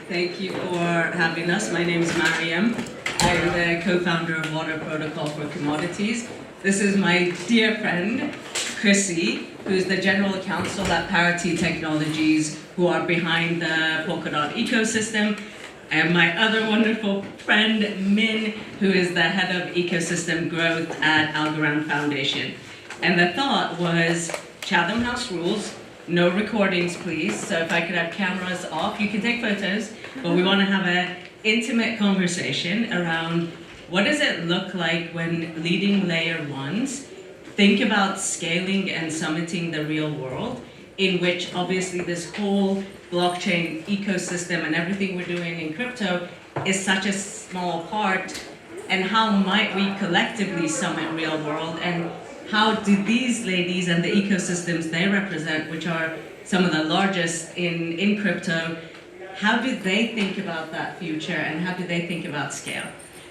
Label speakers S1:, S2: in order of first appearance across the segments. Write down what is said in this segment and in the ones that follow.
S1: Thank you for having us. My name is Mariam. I'm the co-founder of Water Protocol for Commodities. This is my dear friend, Chrissy, who's the general counsel at Parity Technologies, who are behind the Polkadot ecosystem, and my other wonderful friend, Min, who is the head of ecosystem growth at Algorand Foundation. And the thought was Chatham House rules, no recordings please, so if I could have cameras off, you can take photos, but we want to have an intimate conversation around what does it look like when leading layer ones think about scaling and summiting the real world, in which obviously this whole blockchain ecosystem and everything we're doing in crypto is such a small part, and how might we collectively summit real world, and how do these ladies and the ecosystems they represent, which are some of the largest in crypto, how do they think about that future and how do they think about scale?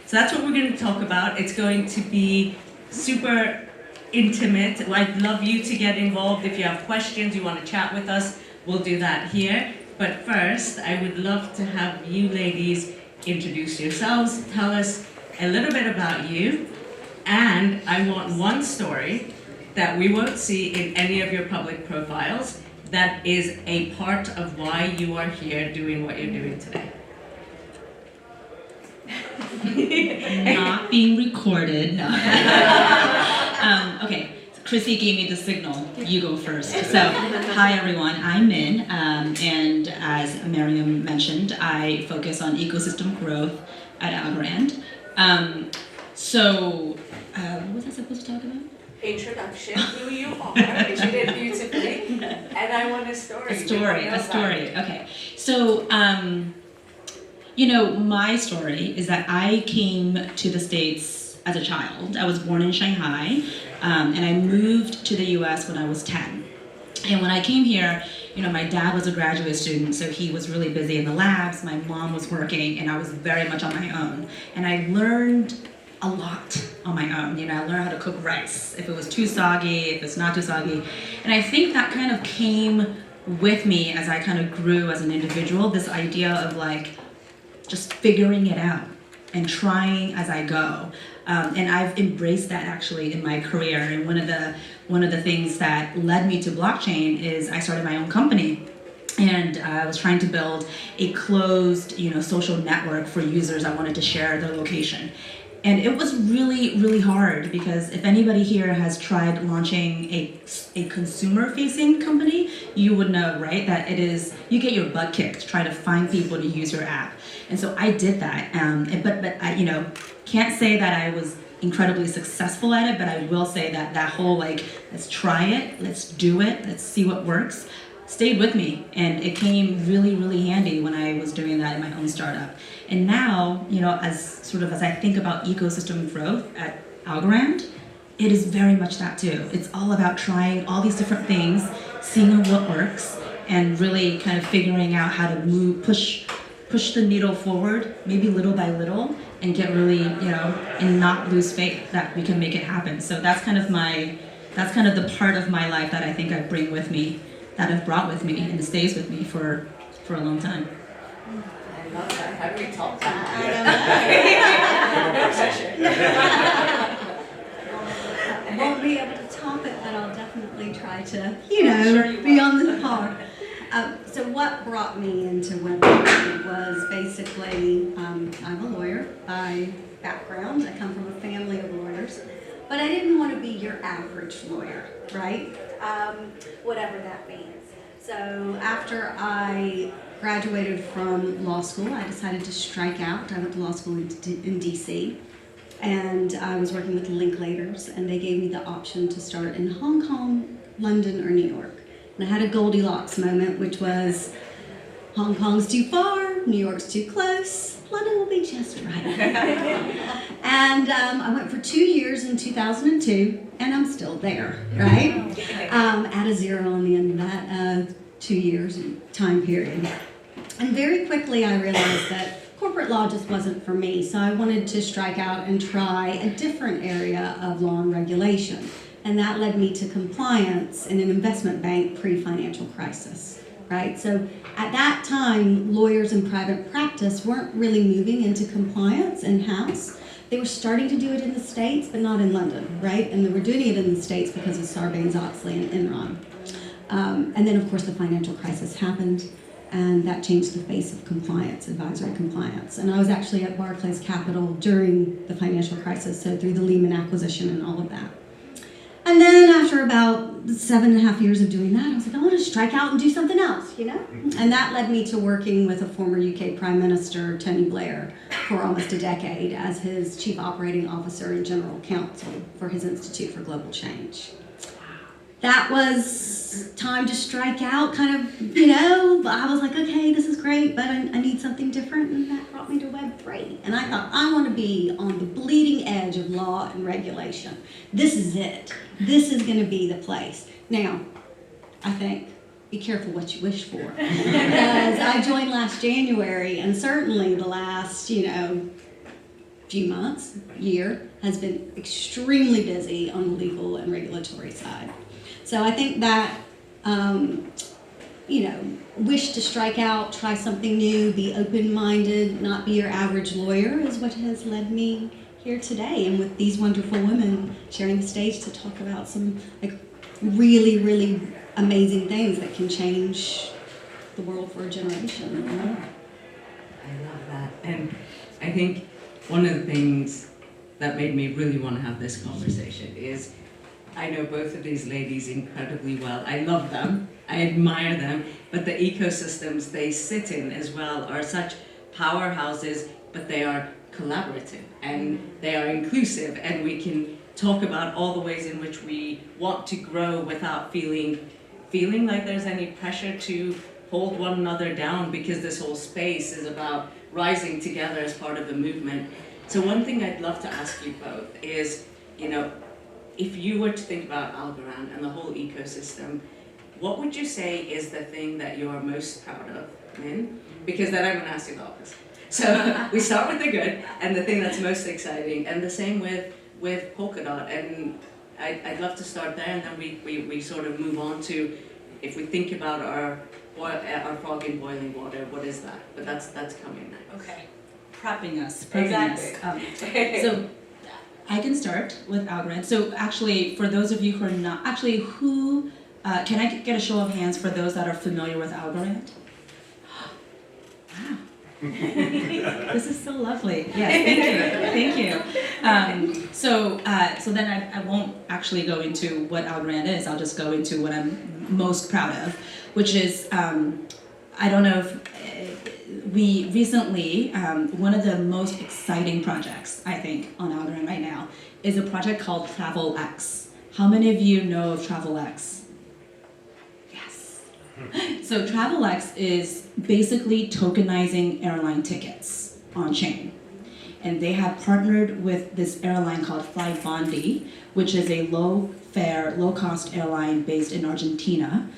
S1: So that's what we're going to talk about. It's going to be super intimate. I'd love you to get involved. If you have questions, you want to chat with us, we'll do that here. But first, I would love to have you ladies introduce yourselves, tell us a little bit about you, and I want one story that we won't see in any of your public profiles that is a part of why you are here doing what you're doing today.
S2: Not being recorded, no. Okay, Chrissy gave me the signal, you go first. So, hi everyone, I'm Min, and as Mariam mentioned, I focus on ecosystem growth at Algorand. What was I supposed to talk about?
S3: Introduction, who you are, which you did beautifully, and I want a story.
S2: A story, okay. So, my story is that I came to the States as a child. I was born in Shanghai, and I moved to the US when I was 10. And when I came here, my dad was a graduate student, so he was really busy in the labs. My mom was working, and I was very much on my own. And I learned a lot on my own. I learned how to cook rice, if it was too soggy, if it's not too soggy. And I think that kind of came with me as I kind of grew as an individual, this idea of just figuring it out and trying as I go. And I've embraced that actually in my career. And one of the things that led me to blockchain is I started my own company. And I was trying to build a closed, social network for users. I wanted to share their location. And it was really, really hard because if anybody here has tried launching a consumer-facing company, you would know, right, that you get your butt kicked trying to find people to use your app. And so I did that, but I, can't say that I was incredibly successful at it, but I will say that whole let's try it, let's do it, let's see what works, stayed with me, and it came really, really handy when I was doing that in my own startup. And now, as I think about ecosystem growth at Algorand, it is very much that too. It's all about trying all these different things, seeing what works, and really kind of figuring out how to push the needle forward, maybe little by little, and get really, and not lose faith that we can make it happen. So that's kind of the part of my life that I think I bring with me, that I've brought with me, and it stays with me for a long time.
S3: I love that. How do we top that?
S4: I won't be able to top it, but I'll definitely try to, be on the par. So what brought me into Web3 was basically, I'm a lawyer by background. I come from a family of lawyers, but I didn't want to be your average lawyer, right? Whatever that means. So after I graduated from law school, I decided to strike out. I went to law school in DC, and I was working with the Linklaters, and they gave me the option to start in Hong Kong, London, or New York. And I had a Goldilocks moment, which was Hong Kong's too far, New York's too close, London will be just right. And I went for 2 years in 2002, and I'm still there, right? At a zero on the end of that 2 years time period. And very quickly I realized that corporate law just wasn't for me, so I wanted to strike out and try a different area of law and regulation. And that led me to compliance in an investment bank pre-financial crisis, right? So at that time, lawyers in private practice weren't really moving into compliance in-house. They were starting to do it in the States, but not in London, right? And they were doing it in the States because of Sarbanes-Oxley and Enron. And then, of course, the financial crisis happened, and that changed the face of compliance, advisory compliance. And I was actually at Barclays Capital during the financial crisis, so through the Lehman acquisition and all of that. And then after about 7.5 years of doing that, I was like, I want to strike out and do something else, you know? And that led me to working with a former UK Prime Minister, Tony Blair, for almost a decade as his Chief Operating Officer and General Counsel for his Institute for Global Change. That was time to strike out, kind of, you know, I was like, okay, this is great, but I need something different, and that brought me to Web3. And I thought, I want to be on the bleeding edge of law and regulation. This is it. This is going to be the place. Now, I think, be careful what you wish for. Because I joined last January, and certainly the last, you know, few months, year, has been extremely busy on the legal and regulatory side. So I think that, you know, wish to strike out, try something new, be open-minded, not be your average lawyer is what has led me here today. And with these wonderful women sharing the stage to talk about some like really, really amazing things that can change the world for a generation.
S1: I love that. And I think one of the things that made me really want to have this conversation is I know both of these ladies incredibly well. I love them, I admire them, but the ecosystems they sit in as well are such powerhouses, but they are collaborative and they are inclusive, and we can talk about all the ways in which we want to grow without feeling like there's any pressure to hold one another down, because this whole space is about rising together as part of the movement. So one thing I'd love to ask you both is, you know, if you were to think about Algorand and the whole ecosystem, what would you say is the thing that you're most proud of, Min? Because then I'm going to ask you the opposite. So we start with the good and the thing that's most exciting, and the same with Polkadot. And I'd love to start there, and then we sort of move on to, if we think about our frog in boiling water, what is that? But that's coming next.
S2: Okay. Prepping us.
S3: Exactly.
S2: So I can start with Algorand. So actually, for those of you who are not, actually who, can I get a show of hands for those that are familiar with Algorand? Wow. This is so lovely. Yes, thank you. So then I won't actually go into what Algorand is. I'll just go into what I'm most proud of, which is, I don't know if we recently, one of the most exciting projects, I think, on Algorand right now is a project called TravelX. How many of you know of TravelX? Yes. So TravelX is basically tokenizing airline tickets on chain. And they have partnered with this airline called Flybondi, which is a low-fare, low-cost airline based in Argentina.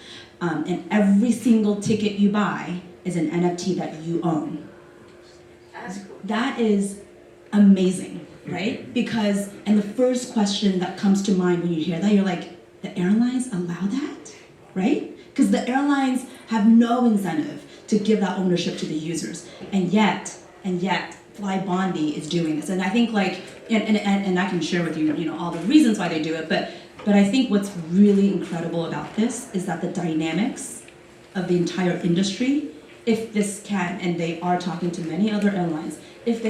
S2: And every single ticket you buy is an NFT that you own.
S3: That's cool.
S2: That is amazing, right? Because, and the first question that comes to mind when you hear that, you're like, the airlines allow that, right? Because the airlines have no incentive to give that ownership to the users. And yet, Flybondi is doing this. And I think like, and I can share with you, you know, all the reasons why they do it, but I think what's really incredible about this is that the dynamics of the entire industry, if this can, and they are talking to many other airlines, if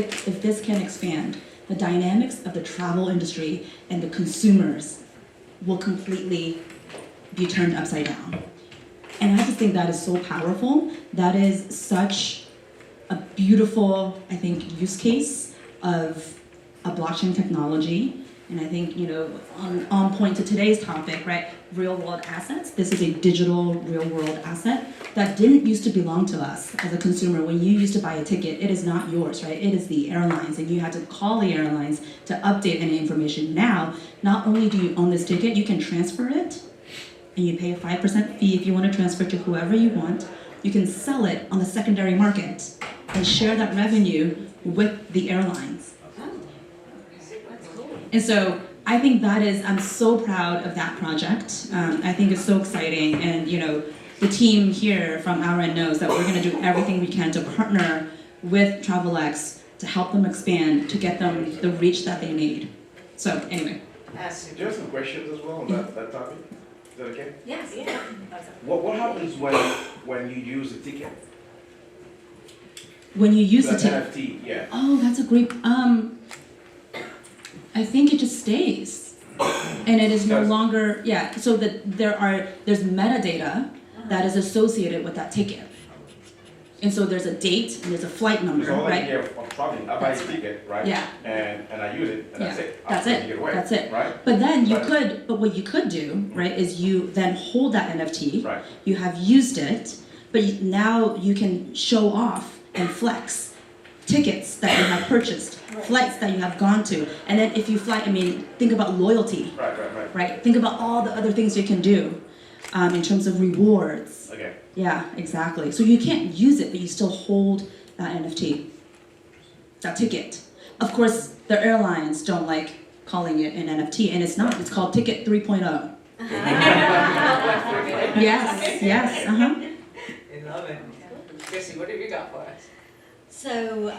S2: this can expand, the dynamics of the travel industry and the consumers will completely be turned upside down. And I just think that is so powerful. That is such a beautiful, I think, use case of a blockchain technology. And I think, you know, on point to today's topic, right? Real world assets. This is a digital real world asset that didn't used to belong to us as a consumer. When you used to buy a ticket, it is not yours, right? It is the airlines, and you had to call the airlines to update any information. Now, not only do you own this ticket, you can transfer it, and you pay a 5% fee if you want to transfer it to whoever you want. You can sell it on the secondary market and share that revenue with the airlines. And so I think that is, I'm so proud of that project. I think it's so exciting, and you know, the team here from our end knows that we're going to do everything we can to partner with TravelX to help them expand, to get them the reach that they need. So anyway.
S5: Do you have some questions as well on that topic? Is that okay?
S3: Yes, yeah.
S5: What happens when you use a ticket?
S2: When you use the
S5: Like
S2: ticket.
S5: NFT, yeah.
S2: Oh, that's a great. I think it just stays, and it is no
S5: Does-
S2: longer. Yeah. So that there's metadata that is associated with that ticket, and so there's a date and there's a flight number,
S5: So all I
S2: right?
S5: hear of traveling, I buy a ticket, right?
S2: Yeah.
S5: And I use it, and that's
S2: Yeah,
S5: it.
S2: that's
S5: I
S2: it,
S5: take it away,
S2: that's it.
S5: Right?
S2: But then
S5: But-
S2: what you could do, right, is you then hold that NFT.
S5: Right.
S2: You have used it, but now you can show off and flex tickets that you have purchased, flights that you have gone to, and then if you fly, I mean, think about loyalty,
S5: Right.
S2: right? Think about all the other things you can do in terms of rewards.
S5: Okay.
S2: Yeah, exactly. So you can't use it, but you still hold that NFT, that ticket. Of course, the airlines don't like calling it an NFT, and it's not. It's called Ticket 3.0. Yes,
S1: I love it. Chrissy, what have you got for us?
S4: So,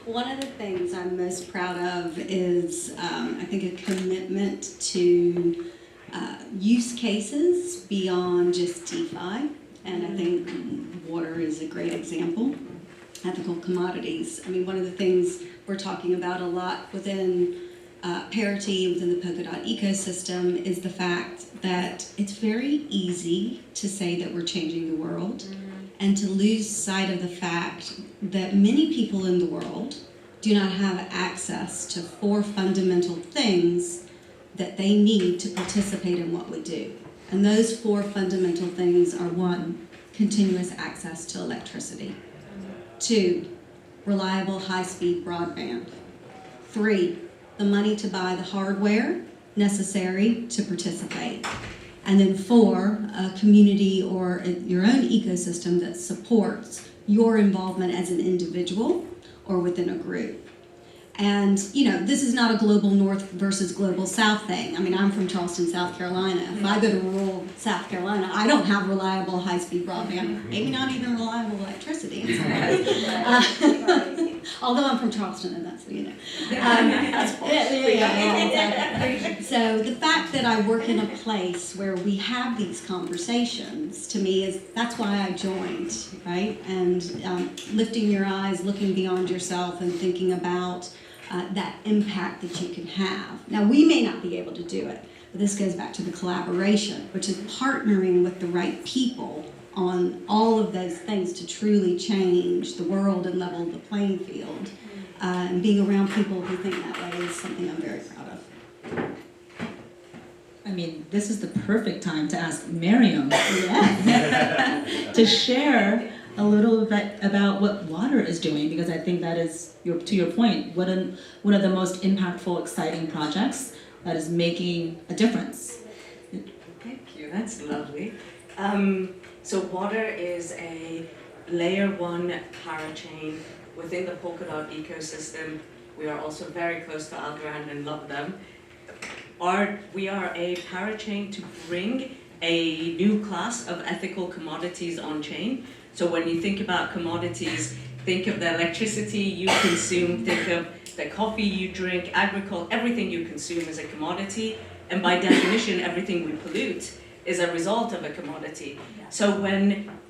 S4: one of the things I'm most proud of is, I think, a commitment to use cases beyond just DeFi. And I think water is a great example. Ethical commodities. I mean, one of the things we're talking about a lot within Parity, within the Polkadot ecosystem, is the fact that it's very easy to say that we're changing the world and to lose sight of the fact that many people in the world do not have access to 4 fundamental things that they need to participate in what we do. And those 4 fundamental things are: 1, continuous access to electricity; 2, reliable high-speed broadband; 3, the money to buy the hardware necessary to participate; and then 4, a community or your own ecosystem that supports your involvement as an individual or within a group. And, this is not a global north versus global south thing. I mean, I'm from Charleston, South Carolina. If I go to rural South Carolina, I don't have reliable high-speed broadband, maybe not even reliable electricity in some ways. Although I'm from Charleston, and that's, exactly. So the fact that I work in a place where we have these conversations, to me, that's why I joined, right? And lifting your eyes, looking beyond yourself, and thinking about that impact that you can have. Now, we may not be able to do it, but this goes back to the collaboration, which is partnering with the right people on all of those things to truly change the world and level the playing field. And being around people who think that way is something I'm very proud of.
S2: I mean, this is the perfect time to ask Miriam
S4: Yes.
S2: to share a little bit about what water is doing, because I think that is, to your point, one of the most impactful, exciting projects that is making a difference.
S1: Thank you, that's lovely. So water is a layer 1 parachain within the Polkadot ecosystem. We are also very close to Algorand and love them. We are a parachain to bring a new class of ethical commodities on chain. So when you think about commodities, think of the electricity you consume, think of the coffee you drink, agriculture, everything you consume is a commodity. And by definition, everything we pollute is a result of a commodity. So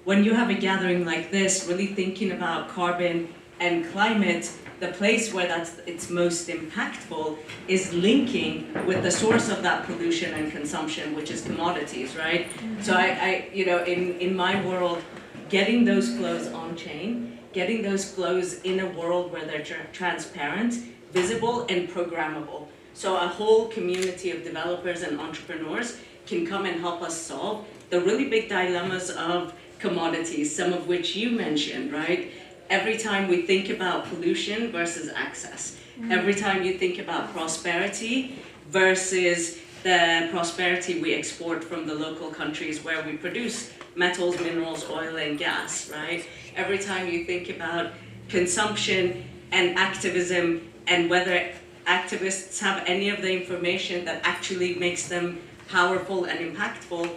S1: when you have a gathering like this, really thinking about carbon and climate, the place where it's most impactful is linking with the source of that pollution and consumption, which is commodities, right? So in my world, getting those flows on chain, getting those flows in a world where they're transparent, visible, and programmable. So a whole community of developers and entrepreneurs can come and help us solve the really big dilemmas of commodities, some of which you mentioned, right? Every time we think about pollution versus access, every time you think about prosperity versus the prosperity we export from the local countries where we produce metals, minerals, oil, and gas, right? Every time you think about consumption and activism and whether activists have any of the information that actually makes them powerful and impactful,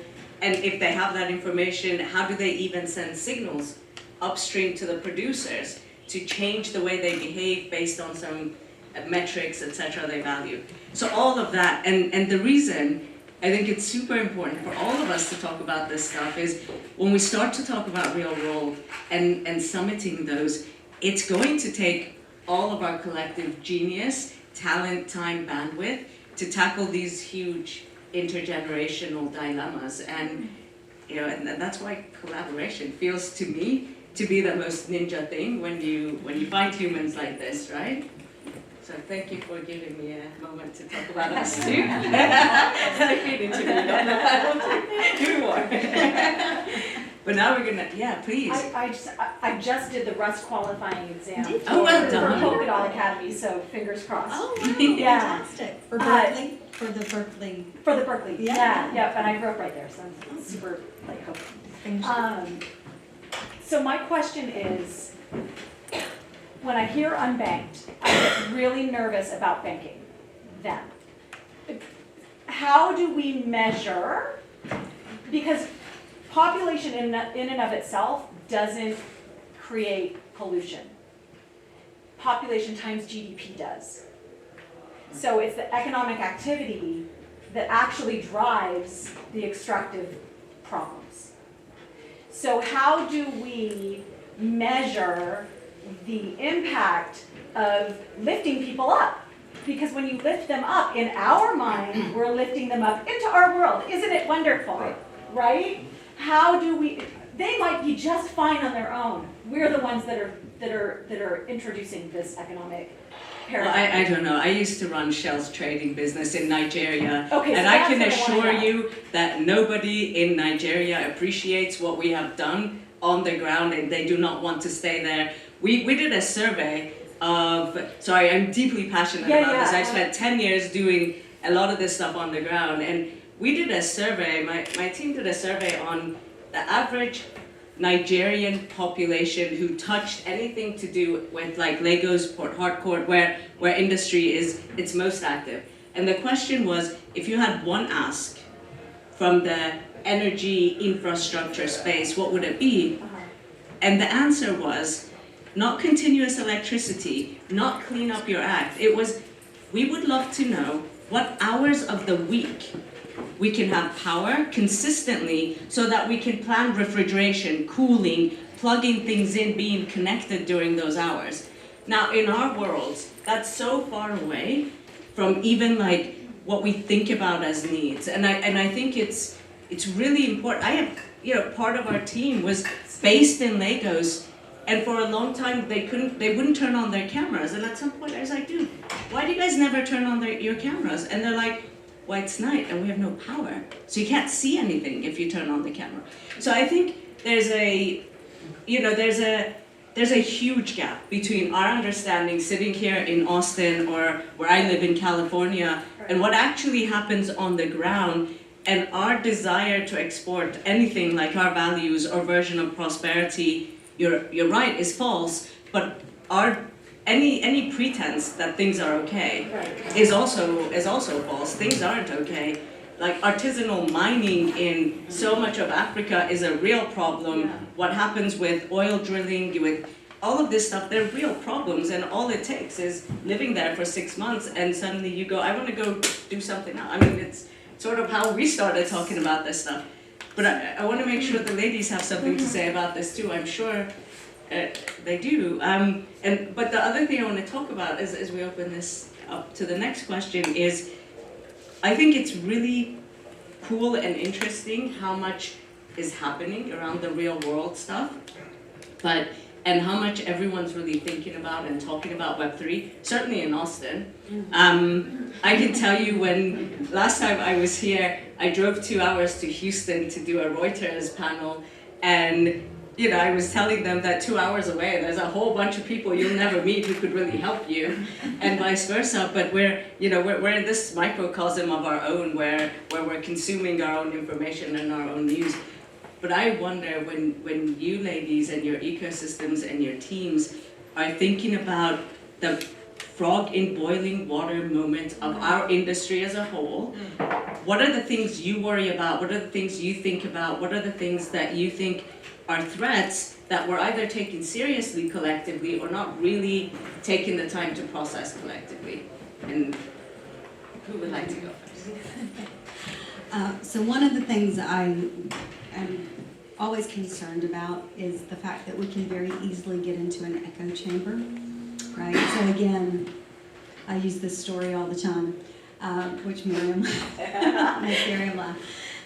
S1: And if they have that information, how do they even send signals upstream to the producers to change the way they behave based on some metrics, etc. they value? So all of that, and the reason I think it's super important for all of us to talk about this stuff is when we start to talk about real world and summiting those, it's going to take all of our collective genius, talent, time, bandwidth to tackle these huge intergenerational dilemmas. And and that's why collaboration feels to me to be the most ninja thing when you find humans like this, right? So thank you for giving me a moment to talk about us too. I've been interviewed on the panel too. Do more. But now we're gonna, please.
S3: I just did the Rust qualifying exam.
S1: Oh, well
S3: for
S1: done.
S3: Polka Dot Academy, so fingers crossed.
S4: Oh,
S3: Yeah.
S4: fantastic. For Berkeley? For the Berkeley.
S3: For the Berkeley,
S4: Yeah.
S3: yeah, and I grew up right there, so I'm super hopeful.
S4: Things-
S3: So my question is, when I hear unbanked, I get really nervous about banking them. How do we measure, because population in and of itself doesn't create pollution. Population times GDP does. So it's the economic activity that actually drives the extractive problems. So how do we measure the impact of lifting people up? Because when you lift them up, in our mind, we're lifting them up into our world. Isn't it wonderful? Right? How do we, they might be just fine on their own. We're the ones that are introducing this economic
S1: Well,
S3: paradigm.
S1: I don't know. I used to run Shell's trading business in Nigeria.
S3: Okay, so
S1: and I
S3: that's
S1: can
S3: what I
S1: assure
S3: wanna know.
S1: you that nobody in Nigeria appreciates what we have done on the ground, and they do not want to stay there. We did a survey of, sorry, I'm deeply passionate about this. I've spent 10 years doing a lot of this stuff on the ground, and we did a survey, my team did a survey on the average Nigerian population who touched anything to do with like Lagos, Port Harcourt, where industry is its most active. And the question was, if you had one ask from the energy infrastructure space, what would it be? And the answer was, not continuous electricity, not clean up your act. It was, we would love to know what hours of the week we can have power consistently so that we can plan refrigeration, cooling, plugging things in, being connected during those hours. Now, in our worlds, that's so far away from even like what we think about as needs. And I think it's really important. I have, part of our team was based in Lagos, and for a long time they wouldn't turn on their cameras. And at some point I was like, dude, why do you guys never turn on your cameras? And they're like, well, it's night and we have no power, so you can't see anything if you turn on the camera. So I think there's a huge gap between our understanding sitting here in Austin or where I live in California and what actually happens on the ground, and our desire to export anything like our values or version of prosperity. You're right, is false, but any pretense that things are okay is also false. Things aren't okay. Like artisanal mining in so much of Africa is a real problem. Yeah. What happens with oil drilling, with all of this stuff, they're real problems, and all it takes is living there for 6 months and suddenly you go, I want to go do something else. I mean, it's sort of how we started talking about this stuff. But I want to make sure the ladies have something to say about this too. I'm sure they do. But the other thing I want to talk about as we open this up to the next question is, I think it's really cool and interesting how much is happening around the real world stuff, and how much everyone's really thinking about and talking about Web3, certainly in Austin. I can tell you when last time I was here, I drove 2 hours to Houston to do a Reuters panel, and I was telling them that 2 hours away, there's a whole bunch of people you'll never meet who could really help you, and vice versa. But we're in this microcosm of our own, where we're consuming our own information and our own news. But I wonder when you ladies and your ecosystems and your teams are thinking about the frog in boiling water moment of our industry as a whole. What are the things you worry about? What are the things you think about? What are the things that you think are threats that we're either taking seriously collectively or not really taking the time to process collectively? And who would like to go first?
S4: So one of the things I am always concerned about is the fact that we can very easily get into an echo chamber, right? So again, I use this story all the time, which Miriam makes Miriam laugh.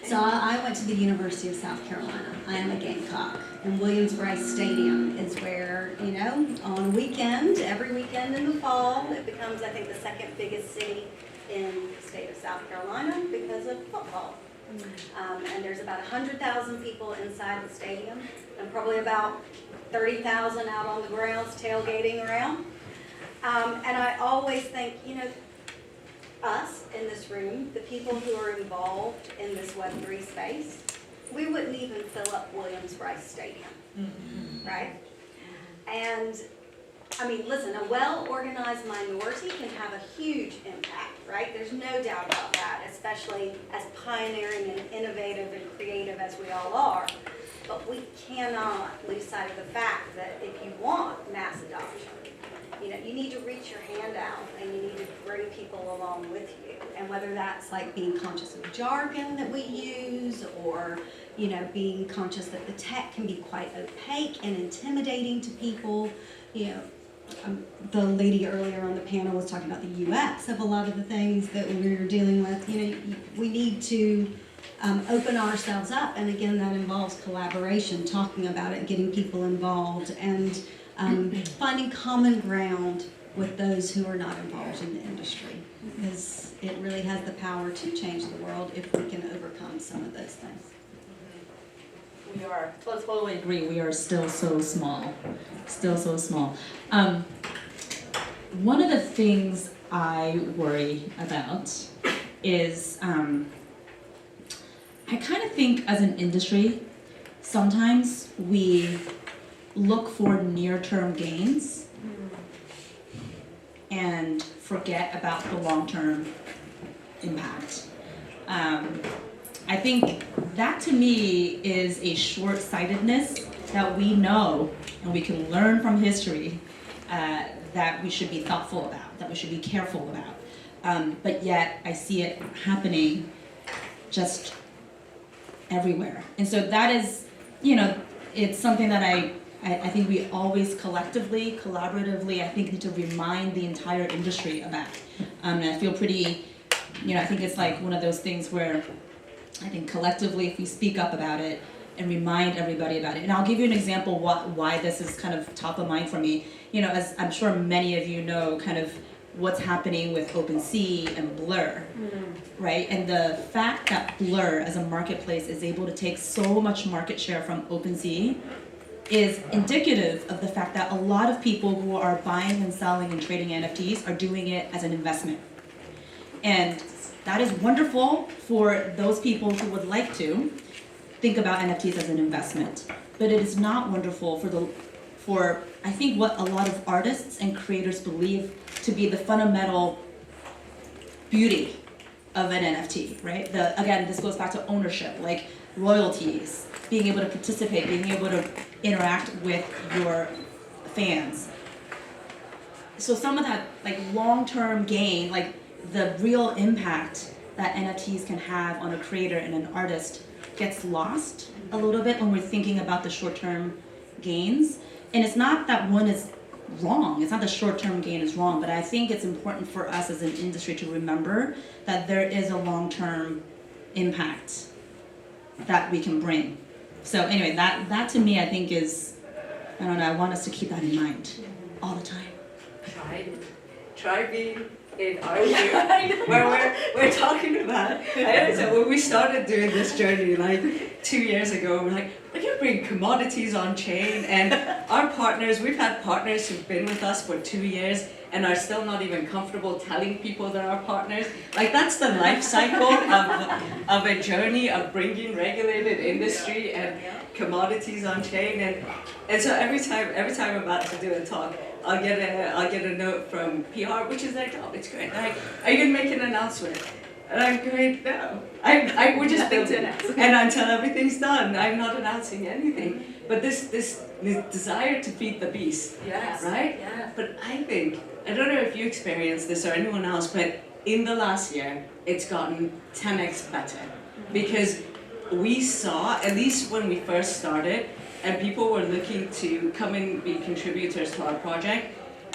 S4: So I went to the University of South Carolina. I am a Gamecock, and Williams-Brice Stadium is where, you know, on a weekend, every weekend in the fall, it becomes, I think, the second biggest city in the state of South Carolina because of football. And there's about 100,000 people inside the stadium, and probably about 30,000 out on the grounds tailgating around. And I always think, you know, us in this room, the people who are involved in this Web3 space, we wouldn't even fill up Williams-Brice Stadium, right? And I mean, listen, a well-organized minority can have a huge impact, right? There's no doubt about that, especially as pioneering and innovative and creative as we all are. But we cannot lose sight of the fact that if you want mass adoption, you know, you need to reach your hand out and you need to bring people along with you. And whether that's like being conscious of jargon that we use, or, you know, being conscious that the tech can be quite opaque and intimidating to people. You know, the lady earlier on the panel was talking about the UX of a lot of the things that we're dealing with. You know, we need to open ourselves up, and again, that involves collaboration, talking about it, getting people involved, and finding common ground with those who are not involved in the industry, because it really has the power to change the world if we can overcome some of those things.
S2: We are, let's totally agree, we are still so small. Still so small. One of the things I worry about is I kind of think as an industry, sometimes we look for near-term gains and forget about the long-term impact. I think that to me is a short-sightedness that we know and we can learn from history that we should be thoughtful about, that we should be careful about. But yet I see it happening just everywhere. And so that is, you know, it's something that I think we always collectively, collaboratively, I think need to remind the entire industry about. And I feel pretty, you know, I think it's like one of those things where I think collectively, if we speak up about it and remind everybody about it, and I'll give you an example why this is kind of top of mind for me. You know, as I'm sure many of you know, kind of what's happening with OpenSea and Blur, right? And the fact that Blur as a marketplace is able to take so much market share from OpenSea is indicative of the fact that a lot of people who are buying and selling and trading NFTs are doing it as an investment. And that is wonderful for those people who would like to think about NFTs as an investment. But it is not wonderful for I think what a lot of artists and creators believe to be the fundamental beauty of an NFT, right? Again, this goes back to ownership, like royalties, being able to participate, being able to interact with your fans. So some of that like long-term gain, like the real impact that NFTs can have on a creator and an artist gets lost a little bit when we're thinking about the short-term gains. And it's not that one is wrong, it's not the short-term gain is wrong, but I think it's important for us as an industry to remember that there is a long-term impact that we can bring. So anyway, that to me I think is, I don't know, I want us to keep that in mind all the time.
S1: Try being in our group where we're talking about, I know, so when we started doing this journey like 2 years ago, we're like, we can bring commodities on chain, and our partners, we've had partners who've been with us for 2 years and are still not even comfortable telling people they're our partners. Like that's the life cycle of a journey of bringing regulated industry and commodities on chain, and so every time I'm about to do a talk, I'll get a note from PR, which is their job. It's great. Like, are you gonna make an announcement? And I'm going, no. We're just building it. And until everything's done, I'm not announcing anything. But this desire to feed the beast,
S3: Yes.
S1: right?
S3: Yeah.
S1: But I think, I don't know if you experienced this or anyone else, but in the last year, it's gotten 10x better. Because we saw, at least when we first started, and people were looking to come and be contributors to our project,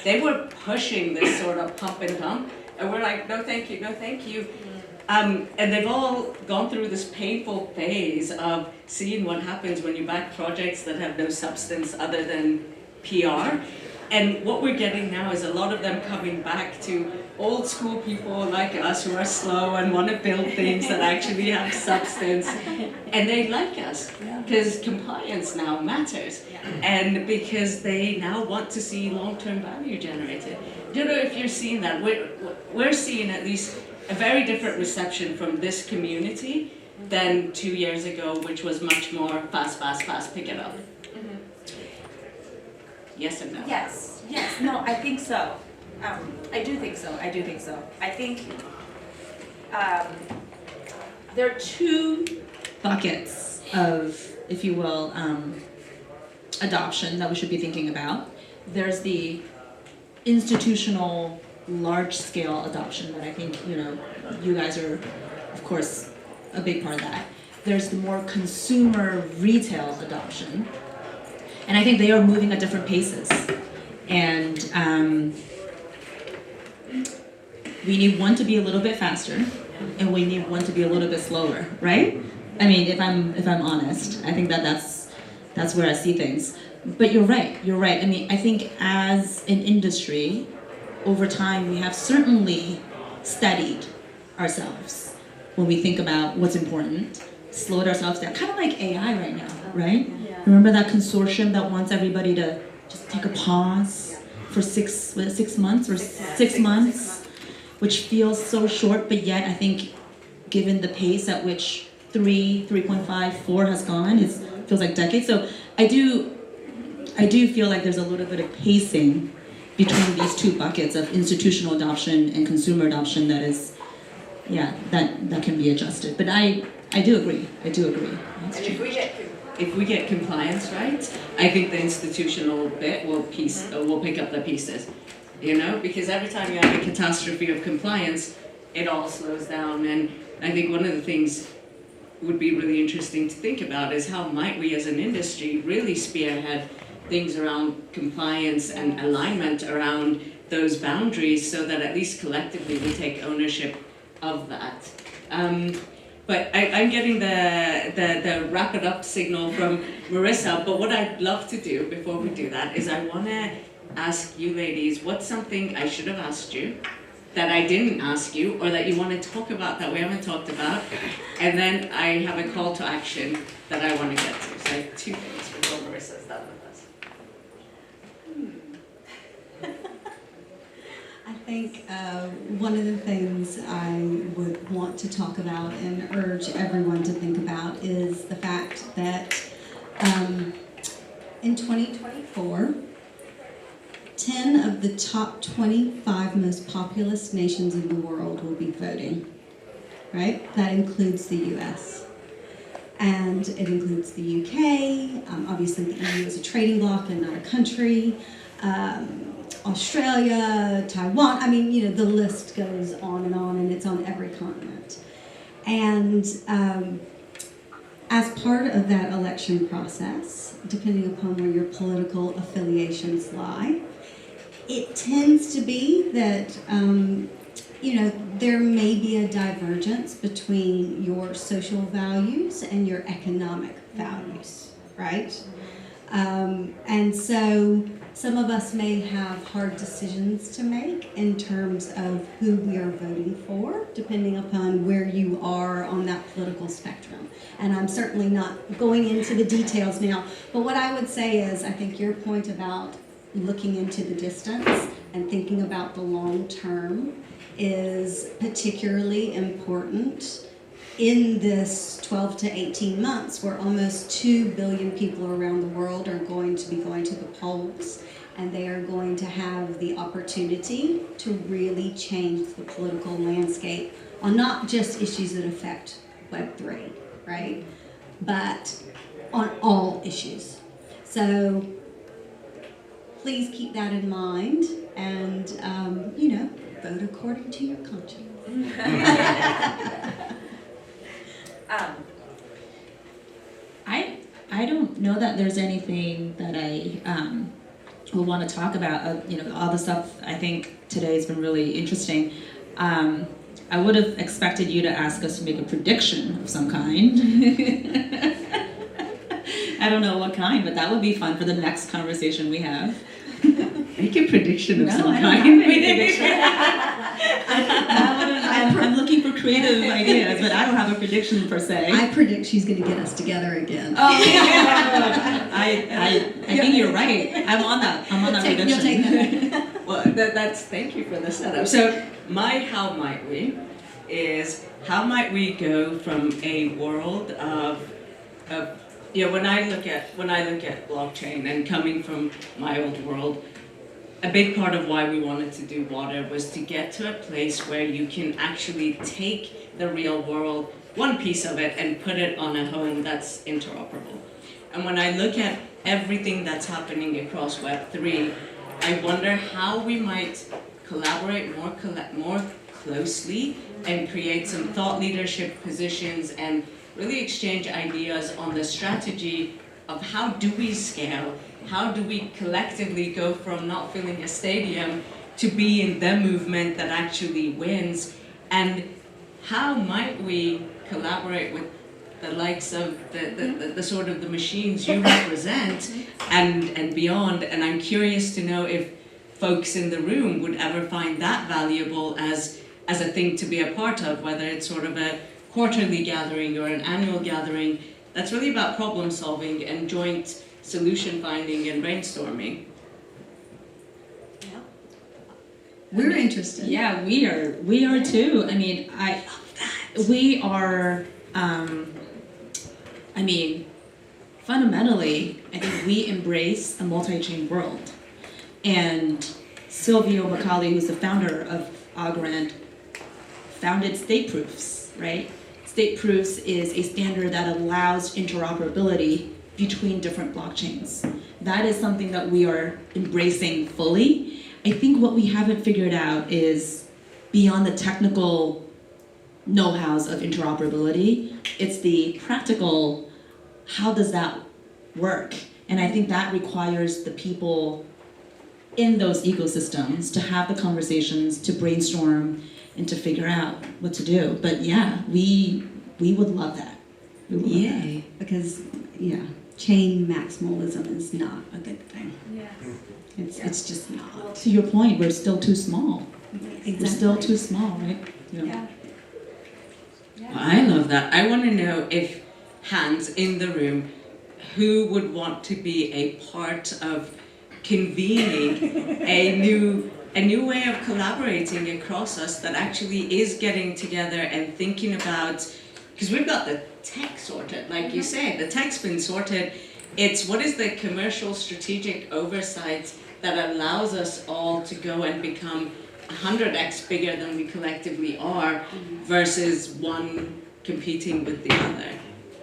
S1: they were pushing this sort of pump and dump, and we're like, no thank you, no thank you. And they've all gone through this painful phase of seeing what happens when you back projects that have no substance other than PR. And what we're getting now is a lot of them coming back to old school people like us who are slow and want to build things that actually have substance. And they like us because compliance now matters. And because they now want to see long-term value generated. I don't know if you're seeing that. We're seeing at least a very different reception from this community than 2 years ago, which was much more fast, pick it up. Yes and no?
S6: Yes, no, I think so. I do think so. I think there are two
S2: buckets of, if you will, adoption that we should be thinking about. There's the institutional, large-scale adoption that I think, you guys are, of course, a big part of that. There's the more consumer retail adoption, and I think they are moving at different paces. And we need one to be a little bit faster, and we need one to be a little bit slower, right? I mean, if I'm honest, I think that's where I see things. But you're right. I mean, I think as an industry, over time, we have certainly studied ourselves when we think about what's important, slowed ourselves down, kind of like AI right now, right? Yeah. Remember that consortium that wants everybody to just take a pause for 6 months or 6 months, which feels so short, but yet I think given the pace at which 3.5, 4 has gone, it feels like decades. So I do feel like there's a little bit of pacing between these two buckets of institutional adoption and consumer adoption that is, that can be adjusted. But I do agree. And
S1: if we get compliance right, I think the institutional bit will pick up the pieces. Because every time you have a catastrophe of compliance, it all slows down. And I think one of the things would be really interesting to think about is how might we as an industry really spearhead things around compliance and alignment around those boundaries so that at least collectively we take ownership of that. But I'm getting the wrap it up signal from Marissa, but what I'd love to do before we do that is I want to ask you ladies, what's something I should have asked you that I didn't ask you or that you want to talk about that we haven't talked about? And then I have a call to action that I want to get to. So I have 2 things before Marissa's done with us.
S4: I think one of the things I would want to talk about and urge everyone to think about is the fact that in 2024, 10 of the top 25 most populous nations in the world will be voting, right? That includes the US. And it includes the UK, obviously the EU is a trading bloc and not a country, Australia, Taiwan, the list goes on, and it's on every continent. And as part of that election process, depending upon where your political affiliations lie, it tends to be that, there may be a divergence between your social values and your economic values, right? And so some of us may have hard decisions to make in terms of who we are voting for, depending upon where you are on that political spectrum. And I'm certainly not going into the details now, but what I would say is I think your point about looking into the distance and thinking about the long term is particularly important in this 12 to 18 months where almost 2 billion people around the world are going to be going to the polls and they are going to have the opportunity to really change the political landscape on not just issues that affect Web3, right? But on all issues. So please keep that in mind and, vote according to your conscience.
S2: I don't know that there's anything that I will want to talk about. All the stuff I think today has been really interesting. I would have expected you to ask us to make a prediction of some kind. I don't know what kind, but that would be fun for the next conversation we have.
S1: Make a prediction of
S2: No,
S1: some
S2: I don't
S1: kind.
S2: have any prediction. I'm looking for creative ideas, but I don't have a prediction per se.
S4: I predict she's going to get us together again.
S2: Oh, I think you're right. I'm on that prediction.
S4: You'll take that.
S1: Well, thank you for the setup. So my how might we is how might we go from a world of when I look at blockchain and coming from my old world, a big part of why we wanted to do water was to get to a place where you can actually take the real world, one piece of it, and put it on a home that's interoperable. And when I look at everything that's happening across Web3, I wonder how we might collaborate more closely and create some thought leadership positions and really exchange ideas on the strategy of how do we scale, how do we collectively go from not filling a stadium to being the movement that actually wins, and how might we collaborate with the likes of the sort of the machines you represent and beyond. And I'm curious to know if folks in the room would ever find that valuable as a thing to be a part of, whether it's sort of a quarterly gathering or an annual gathering that's really about problem solving and joint solution finding and brainstorming.
S4: We're interested.
S2: Yeah, we are too. I mean, we are. Fundamentally, I think we embrace a multi-chain world, and Silvio Macaulay, who's the founder of Algorand, founded state proofs, right? State proofs is a standard that allows interoperability between different blockchains. That is something that we are embracing fully. I think what we haven't figured out is beyond the technical know-hows of interoperability, it's the practical, how does that work? And I think that requires the people in those ecosystems to have the conversations, to brainstorm, and to figure out what to do. But yeah, we would love that. We would love that.
S4: Because, chain maximalism is not a good thing.
S6: Yes.
S4: It's just not.
S2: To your point, we're still too small. We're still too small, right?
S6: Yeah.
S1: Well, I love that. I want to know if hands in the room who would want to be a part of convening a new way of collaborating across us that actually is getting together and thinking about, because we've got the tech sorted, like you say, the tech's been sorted. It's what is the commercial strategic oversight that allows us all to go and become 100x bigger than we collectively are versus one competing with the other.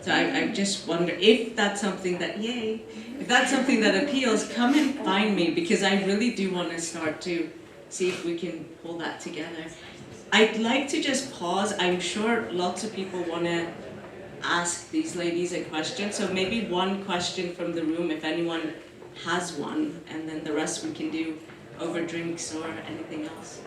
S1: So I just wonder if that's something that, if that's something that appeals, come and find me, because I really do want to start to see if we can pull that together. I'd like to just pause. I'm sure lots of people want to ask these ladies a question, so maybe one question from the room if anyone has one, and then the rest we can do over drinks or anything else.